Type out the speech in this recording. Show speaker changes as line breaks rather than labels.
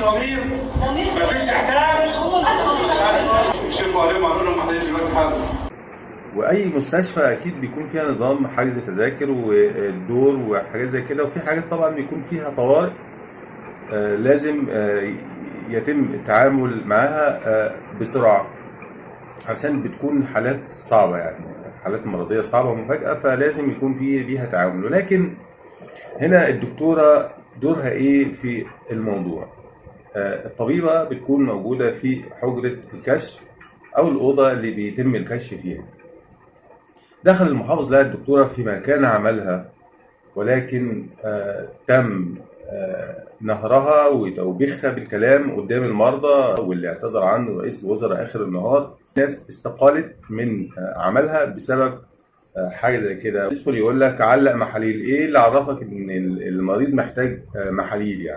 ضمير، مفيش احساس. شوفوا عليهم عملوا لهم محتاج دلوقتي حاجه.
واي مستشفى اكيد بيكون فيها نظام حجز تذاكر والدور وحاجات زي كده، وفي حاجات طبعا بيكون فيها طوارئ لازم يتم التعامل معاها بسرعه، عشان بتكون حالات صعبه، يعني حالات مرضيه صعبه ومفاجاه، فلازم يكون في ليها تعامل. ولكن هنا الدكتوره دورها ايه في الموضوع؟ الطبيبه بتكون موجوده في حجره الكشف او الاوضه اللي بيتم الكشف فيها. دخل المحافظ لها الدكتورة في مكان عملها، ولكن تم نهرها وتوبيخها بالكلام قدام المرضى، واللي اعتذر عنه رئيس الوزراء آخر النهار. ناس استقالت من عملها بسبب حاجة زي كده. يدخل يقول لك علق محاليل، ايه اللي عرفك ان المريض محتاج محاليل يعني؟